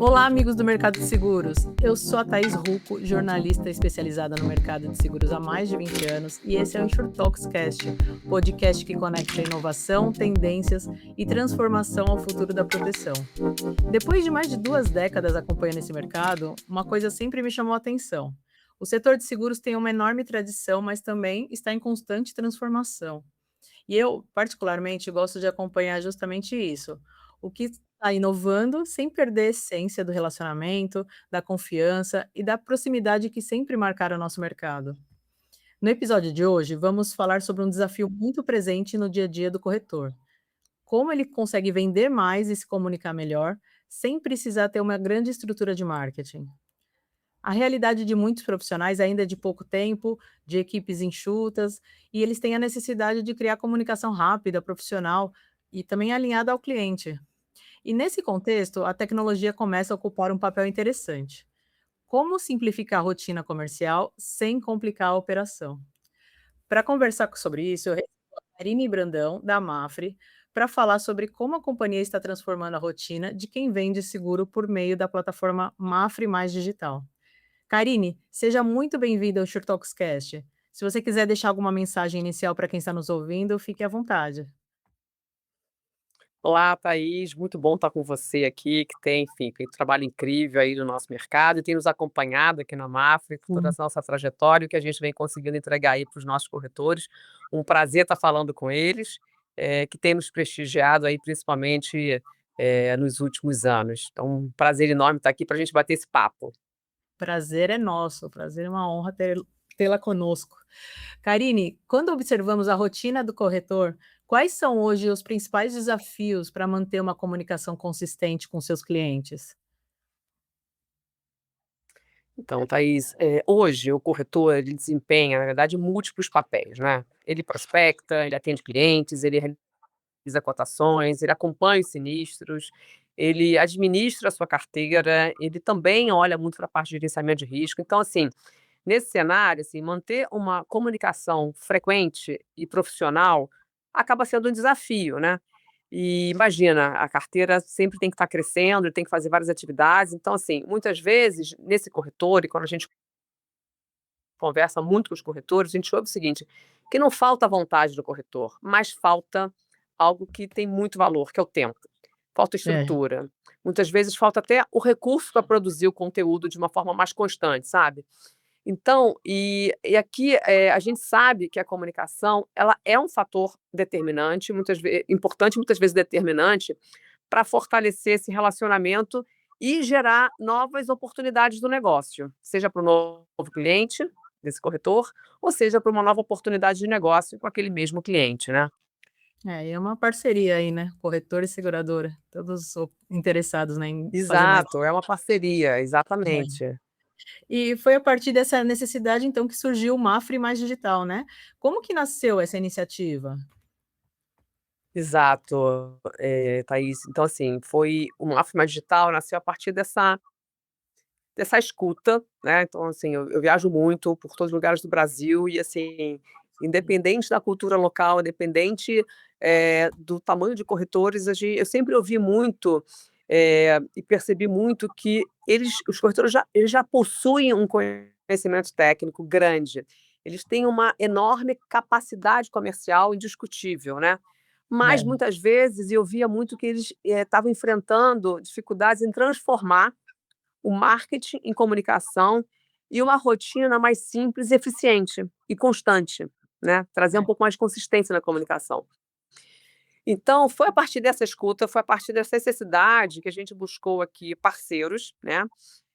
Olá, amigos do mercado de seguros. Eu sou a Thaís Rucco, jornalista especializada no mercado de seguros há mais de 20 anos, e esse é o InsurTalksCast, podcast que conecta inovação, tendências e transformação ao futuro da proteção. Depois de mais de 2 décadas acompanhando esse mercado, uma coisa sempre me chamou a atenção. O setor de seguros tem uma enorme tradição, mas também está em constante transformação. E eu, particularmente, gosto de acompanhar justamente isso. O que está inovando sem perder a essência do relacionamento, da confiança e da proximidade que sempre marcaram o nosso mercado. No episódio de hoje, vamos falar sobre um desafio muito presente no dia a dia do corretor. Como ele consegue vender mais e se comunicar melhor, sem precisar ter uma grande estrutura de marketing. A realidade de muitos profissionais ainda é de pouco tempo, de equipes enxutas, e eles têm a necessidade de criar comunicação rápida, profissional e também alinhada ao cliente. E nesse contexto, a tecnologia começa a ocupar um papel interessante. Como simplificar a rotina comercial sem complicar a operação? Para conversar sobre isso, eu recebo a Karine Brandão, da Mafre, para falar sobre como a companhia está transformando a rotina de quem vende seguro por meio da plataforma Mafre Mais Digital. Karine, seja muito bem-vinda ao SureTalksCast. Se você quiser deixar alguma mensagem inicial para quem está nos ouvindo, fique à vontade. Olá, Thaís, muito bom estar com você aqui, que tem, enfim, feito um trabalho incrível aí no nosso mercado e tem nos acompanhado aqui na Mafra, com toda Sim. essa nossa trajetória, o que a gente vem conseguindo entregar aí para os nossos corretores. Um prazer estar falando com eles, que tem nos prestigiado aí, principalmente, nos últimos anos. Então, um prazer enorme estar aqui para a gente bater esse papo. Prazer é nosso, prazer é uma honra tê-la conosco. Karine, quando observamos a rotina do corretor, quais são hoje os principais desafios para manter uma comunicação consistente com seus clientes? Então, Thaís, hoje o corretor ele desempenha, na verdade, múltiplos papéis, né? Ele prospecta, ele atende clientes, ele realiza cotações, ele acompanha os sinistros, ele administra a sua carteira, ele também olha muito para a parte de gerenciamento de risco. Então, assim, nesse cenário, assim, manter uma comunicação frequente e profissional acaba sendo um desafio, né? E imagina, a carteira sempre tem que estar crescendo, ele tem que fazer várias atividades. Então, assim, muitas vezes, nesse corretor, e quando a gente conversa muito com os corretores, a gente ouve o seguinte, que não falta vontade do corretor, mas falta algo que tem muito valor, que é o tempo. Falta É. estrutura. Muitas vezes falta até o recurso para produzir o conteúdo de uma forma mais constante, sabe? Então, e aqui, a gente sabe que a comunicação, ela é um fator determinante, importante, muitas vezes determinante, para fortalecer esse relacionamento e gerar novas oportunidades do negócio, seja para o novo cliente desse corretor, ou seja para uma nova oportunidade de negócio com aquele mesmo cliente, né. É, e é uma parceria aí, né? Corretor e seguradora, todos interessados, né, em fazer mais. Exato, é uma parceria, É. exatamente. E foi a partir dessa necessidade, então, que surgiu o Mafre Mais Digital, né? Como que nasceu essa iniciativa? Exato, Thaís. Então, assim, foi o Máfima Digital nasceu a partir dessa escuta, né, então, assim, eu viajo muito por todos os lugares do Brasil e, assim, independente da cultura local, independente, do tamanho de corretores, eu sempre ouvi muito, e percebi muito que os corretores eles já possuem um conhecimento técnico grande, eles têm uma enorme capacidade comercial indiscutível, né, mas É. muitas vezes eu via muito que eles, estavam enfrentando dificuldades em transformar o marketing em comunicação e uma rotina mais simples, eficiente e constante, né, trazer um É. pouco mais de consistência na comunicação. Então, foi a partir dessa escuta, foi a partir dessa necessidade que a gente buscou aqui parceiros, né,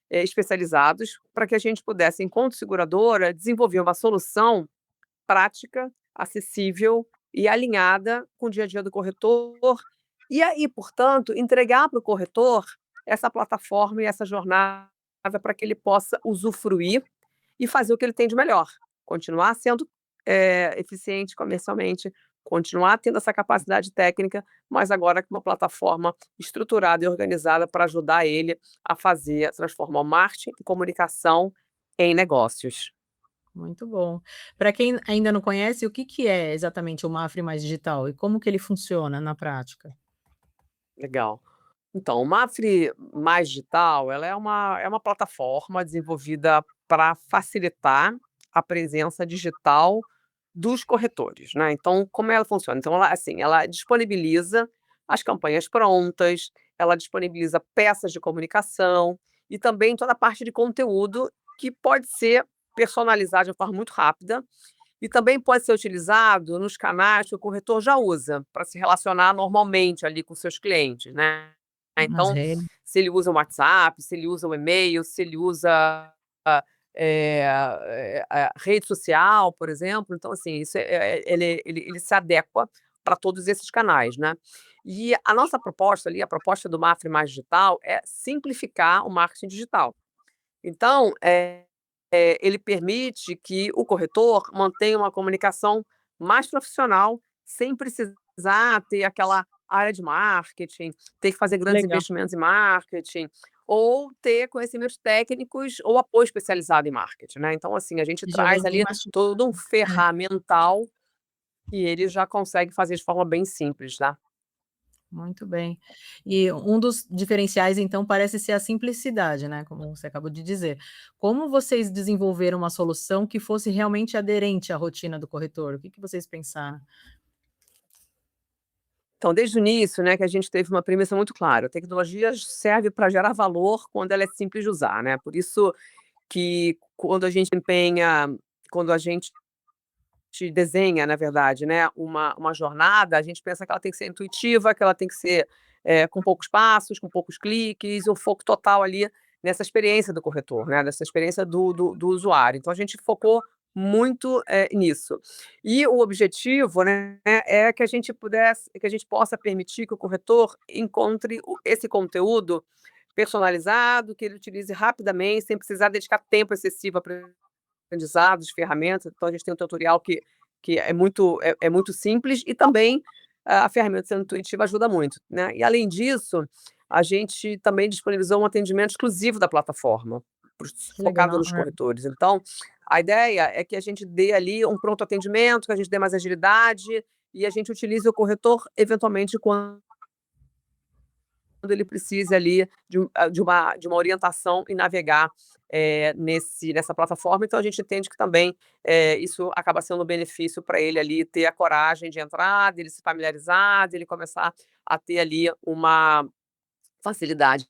especializados, para que a gente pudesse, enquanto seguradora, desenvolver uma solução prática, acessível e alinhada com o dia a dia do corretor, e aí, portanto, entregar para o corretor essa plataforma e essa jornada para que ele possa usufruir e fazer o que ele tem de melhor, continuar sendo, eficiente comercialmente, continuar tendo essa capacidade técnica, mas agora com uma plataforma estruturada e organizada para ajudar ele a transformar o marketing e comunicação em negócios. Muito bom. Para quem ainda não conhece, o que que é exatamente o Mafre Mais Digital e como que ele funciona na prática? Legal. Então, o Mafre Mais Digital, ela é uma plataforma desenvolvida para facilitar a presença digital dos corretores, né. Então, como ela funciona? Então ela, assim, ela disponibiliza as campanhas prontas, ela disponibiliza peças de comunicação e também toda a parte de conteúdo que pode ser personalizado de uma forma muito rápida e também pode ser utilizado nos canais que o corretor já usa, para se relacionar normalmente ali com seus clientes, né. Nas Então, redes. se ele usa o WhatsApp, se ele usa o e-mail, se ele usa, rede social, por exemplo, então assim, isso ele se adequa para todos esses canais, né. E a nossa proposta ali, a proposta do Mafre Mais Digital é simplificar o marketing digital. Então, ele permite que o corretor mantenha uma comunicação mais profissional, sem precisar ter aquela área de marketing, ter que fazer grandes Legal. investimentos em marketing, ou ter conhecimentos técnicos ou apoio especializado em marketing, né. Então, assim, a gente Já traz vem bem ali todo um mastigado. É. ferramental que ele já consegue fazer de forma bem simples, tá. Muito bem. E um dos diferenciais, então, parece ser a simplicidade, né, como você acabou de dizer. Como vocês desenvolveram uma solução que fosse realmente aderente à rotina do corretor? O que que vocês pensaram? Então, desde o início, né, que a gente teve uma premissa muito clara: a tecnologia serve para gerar valor quando ela é simples de usar, né. Por isso que quando a gente desenha, na verdade, né, uma jornada, a gente pensa que ela tem que ser intuitiva, que ela tem que ser, com poucos passos, com poucos cliques, o foco total ali nessa experiência do corretor, né, nessa experiência do usuário. Então a gente focou muito, nisso. E o objetivo, né, é que a gente possa permitir que o corretor encontre esse conteúdo personalizado, que ele utilize rapidamente, sem precisar dedicar tempo excessivo a aprendizados, ferramentas, então a gente tem um tutorial que é muito simples e também a ferramenta sendo intuitiva ajuda muito, né. E além disso, a gente também disponibilizou um atendimento exclusivo da plataforma, Que focado legal, nos corretores. Então, a ideia é que a gente dê ali um pronto atendimento, que a gente dê mais agilidade e a gente utilize o corretor eventualmente quando ele precise ali de uma orientação e navegar, nessa plataforma, então a gente entende que também, isso acaba sendo um benefício para ele ali ter a coragem de entrar, dele se familiarizar, dele começar a ter ali uma facilidade.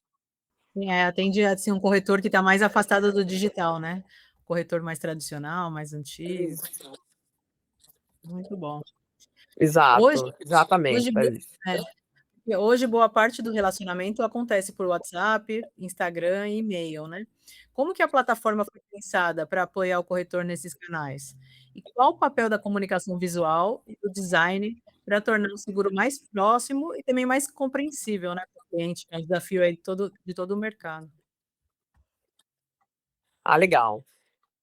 atende, assim, um corretor que está mais afastado do digital, né. Corretor mais tradicional, mais antigo. Isso. Muito bom. Hoje Exato, exatamente, hoje bo Thaís. é. E hoje boa parte do relacionamento acontece por WhatsApp, Instagram e e-mail, né. Como que a plataforma foi pensada para apoiar o corretor nesses canais? E qual o papel da comunicação visual e do design para tornar o seguro mais próximo e também mais compreensível, né, para o cliente, que é um desafio aí de todo o mercado? Ah, legal.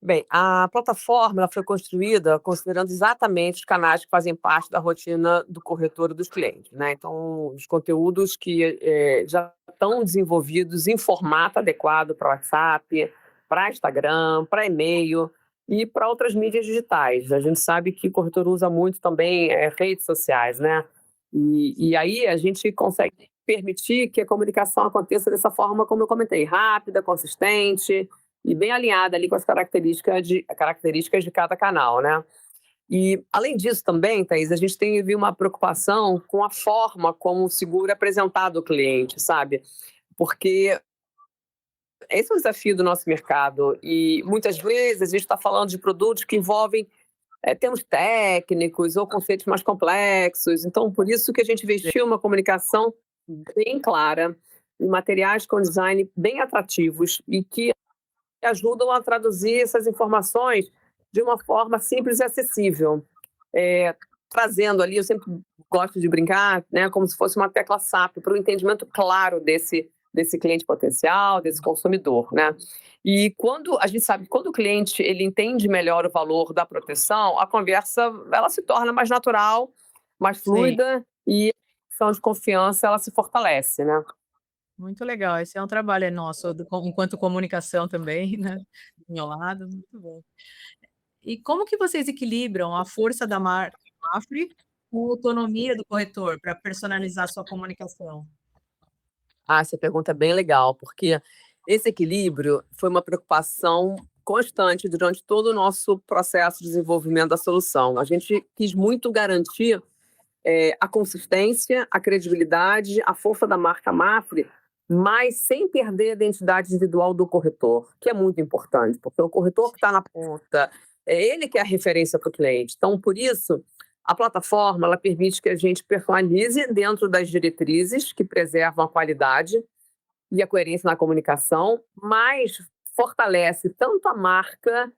Bem, a plataforma ela foi construída considerando exatamente os canais que fazem parte da rotina do corretor e dos clientes, né. Então, os conteúdos que, já estão desenvolvidos em formato adequado para WhatsApp, para Instagram, para e-mail e para outras mídias digitais. A gente sabe que o corretor usa muito também, redes sociais, né. E aí a gente consegue permitir que a comunicação aconteça dessa forma como eu comentei, rápida, consistente, e bem alinhada ali com as características de cada canal, né. E, além disso também, Thaís, a gente teve uma preocupação com a forma como o seguro é apresentado ao cliente, sabe. Porque esse é o desafio do nosso mercado e, muitas vezes, a gente está falando de produtos que envolvem, termos técnicos ou conceitos mais complexos, então por isso que a gente investiu uma comunicação bem clara, em materiais com design bem atrativos e que ajudam a traduzir essas informações de uma forma simples e acessível, trazendo ali, eu sempre gosto de brincar, né, como se fosse uma tecla SAP para o entendimento claro desse cliente potencial, desse consumidor, né. E quando a gente sabe que quando o cliente ele entende melhor o valor da proteção, a conversa ela se torna mais natural, mais Sim, fluida e a relação de confiança ela se fortalece, né. muito legal. Esse é um trabalho nosso enquanto comunicação também, né, do meu lado, muito bom. E como que vocês equilibram a força da marca Mafre com a autonomia do corretor para personalizar sua comunicação? Ah, essa pergunta é bem legal, porque esse equilíbrio foi uma preocupação constante durante todo o nosso processo de desenvolvimento da solução. A gente quis muito garantir a consistência, a credibilidade, a força da marca Mafre, mas sem perder a identidade individual do corretor, que é muito importante, porque o corretor que está na ponta, é ele que é a referência para o cliente. Então, por isso, a plataforma ela permite que a gente personalize dentro das diretrizes que preservam a qualidade e a coerência na comunicação, mas fortalece tanto a marca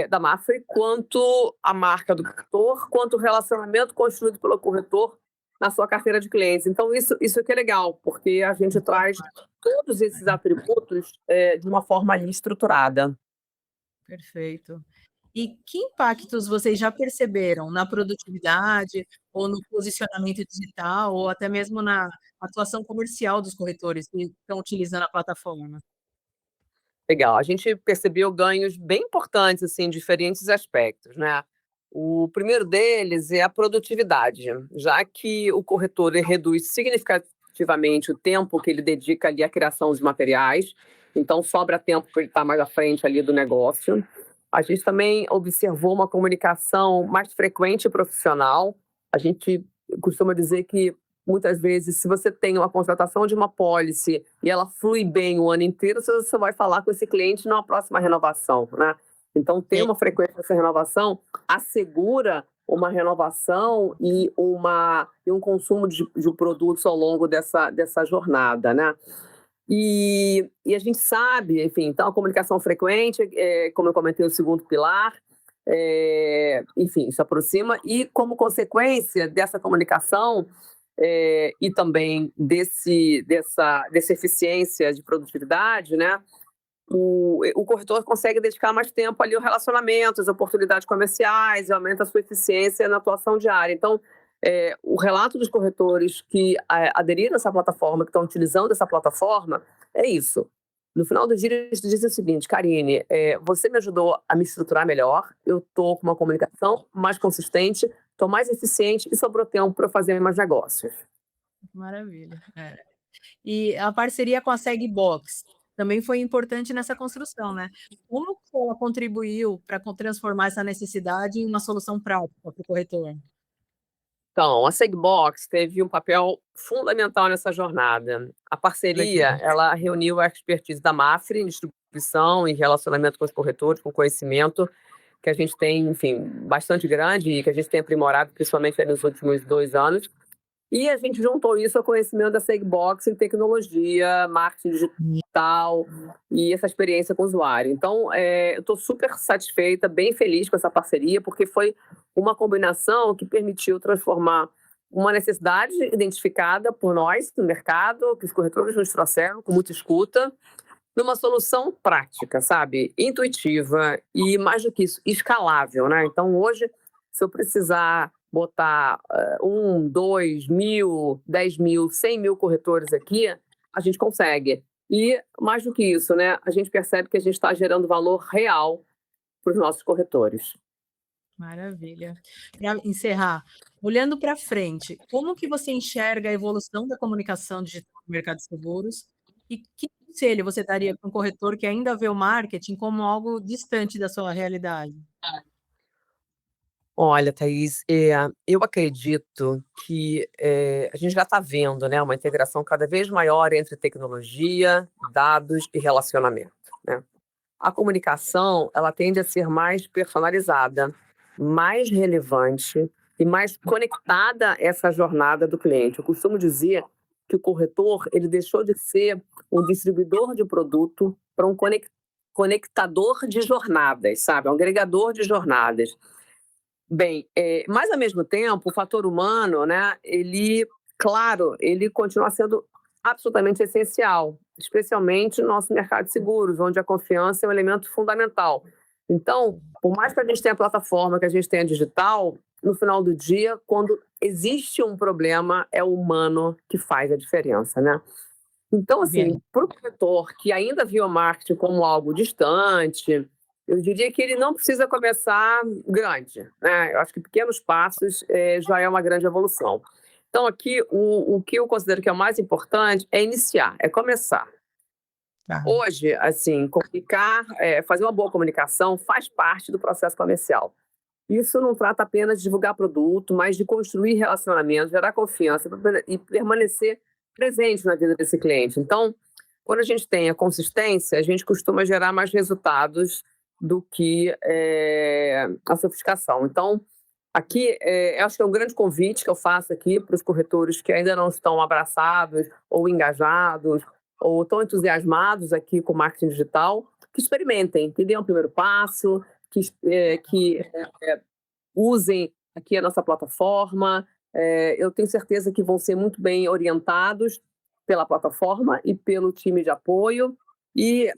da Mafre, quanto a marca do corretor, quanto o relacionamento construído pelo corretor na sua carteira de clientes. Então, isso que é legal, porque a gente traz todos esses atributos de uma forma ali estruturada. Perfeito. E que impactos vocês já perceberam na produtividade ou no posicionamento digital ou até mesmo na atuação comercial dos corretores que estão utilizando a plataforma? Legal, a gente percebeu ganhos bem importantes, assim, em diferentes aspectos, né. O primeiro deles é a produtividade, já que o corretor ele reduz significativamente o tempo que ele dedica ali à criação dos materiais, então sobra tempo para ele estar mais à frente ali do negócio. A gente também observou uma comunicação mais frequente e profissional. A gente costuma dizer que muitas vezes, se você tem uma contratação de uma pólice e ela flui bem o ano inteiro, você só vai falar com esse cliente na próxima renovação, né? Então, ter É, uma frequência dessa renovação assegura uma renovação e um consumo de produtos ao longo dessa jornada, né? E a gente sabe, enfim, então a comunicação frequente, como eu comentei, o segundo pilar, enfim, se aproxima, e como consequência dessa comunicação, e também dessa eficiência de produtividade, né, o corretor consegue dedicar mais tempo ali ao relacionamento, às oportunidades comerciais, e aumenta a sua eficiência na atuação diária. Então, o relato dos corretores que aderiram a essa plataforma, que estão utilizando essa plataforma, é isso. No final do dia, eles dizem o seguinte: Karine, você me ajudou a me estruturar melhor, eu estou com uma comunicação mais consistente, estou mais eficiente e sobrou tempo para fazer mais negócios. maravilha. É. E a parceria com a Segbox também foi importante nessa construção, né. Como que ela contribuiu para transformar essa necessidade em uma solução prática para o corretor? Então, a Segbox teve um papel fundamental nessa jornada. A Legal. parceria, ela reuniu a expertise da Mafre em distribuição e relacionamento com os corretores, com conhecimento que a gente tem, enfim, bastante grande e que a gente tem aprimorado, principalmente aí nos últimos 2 anos. E a gente juntou isso ao conhecimento da Segbox em tecnologia, marketing digital e essa experiência com o usuário. Então, eu estou super satisfeita, bem feliz com essa parceria, porque foi uma combinação que permitiu transformar uma necessidade identificada por nós no mercado, que os corretores nos trouxeram com muita escuta, numa solução prática, sabe? Intuitiva e, mais do que isso, escalável, né? Então, hoje, se eu precisar botar 2 mil, 10 mil, 100 mil corretores aqui, a gente consegue. E, mais do que isso, né? A gente percebe que a gente está gerando valor real para os nossos corretores. Maravilha. Para encerrar, olhando para frente, como que você enxerga a evolução da comunicação digital no mercado de seguros? E que conselho você daria para um corretor que ainda vê o marketing como algo distante da sua realidade? Olha, Thaís, eu acredito que a gente já está vendo, né, uma integração cada vez maior entre tecnologia, dados e relacionamento, né? A comunicação, ela tende a ser mais personalizada, mais relevante e mais conectada a essa jornada do cliente. Eu costumo dizer que o corretor, ele deixou de ser um distribuidor de produto para um conectador de jornadas, sabe? Um agregador de jornadas. Bem, mas ao mesmo tempo, o fator humano, né, ele, claro, ele continua sendo absolutamente essencial, especialmente no nosso mercado de seguros, onde a confiança é um elemento fundamental. Então, por mais que a gente tenha plataforma, que a gente tenha digital, no final do dia, quando existe um problema, é o humano que faz a diferença, né? Então, Bem, assim, para o corretor que ainda viu o marketing como algo distante, eu diria que ele não precisa começar grande, né? Eu acho que pequenos passos já é uma grande evolução. Então aqui o que eu considero que é o mais importante é iniciar, é começar. Tá. Hoje, assim, fazer uma boa comunicação faz parte do processo comercial. Isso não trata apenas de divulgar produto, mas de construir relacionamento, gerar confiança e permanecer presente na vida desse cliente. Então, quando a gente tem a consistência, a gente costuma gerar mais resultados do que a sofisticação. Então, aqui, eu acho que é um grande convite que eu faço aqui para os corretores que ainda não estão abraçados ou engajados ou estão entusiasmados aqui com o marketing digital, que experimentem, que dêem o primeiro passo, que usem aqui a nossa plataforma. Eu tenho certeza que vão ser muito bem orientados pela plataforma e pelo time de apoio e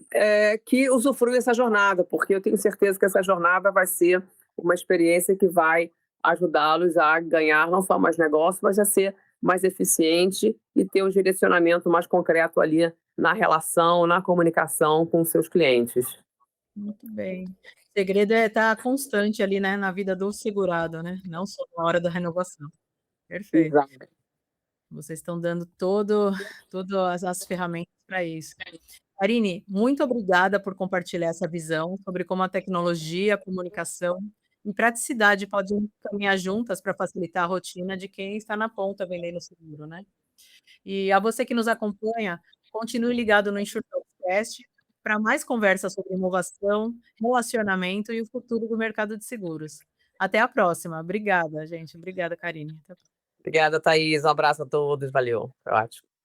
que usufruem dessa jornada, porque eu tenho certeza que essa jornada vai ser uma experiência que vai ajudá-los a ganhar não só mais negócio, mas a ser mais eficiente e ter um direcionamento mais concreto ali na relação, na comunicação com os seus clientes. Muito bem. O segredo é estar constante ali, né, na vida do segurado, né, não só na hora da renovação. Perfeito. Exato. Vocês estão dando todas as ferramentas para isso. Karine, muito obrigada por compartilhar essa visão sobre como a tecnologia, a comunicação e praticidade podem caminhar juntas para facilitar a rotina de quem está na ponta vendendo seguro, né. E a você que nos acompanha, continue ligado no EnxurTalksCast para mais conversas sobre inovação, relacionamento e o futuro do mercado de seguros. Até a próxima. Obrigada, gente. Obrigada, Karine. Até a Obrigada, Thaís. Um abraço a todos. Valeu. Foi ótimo.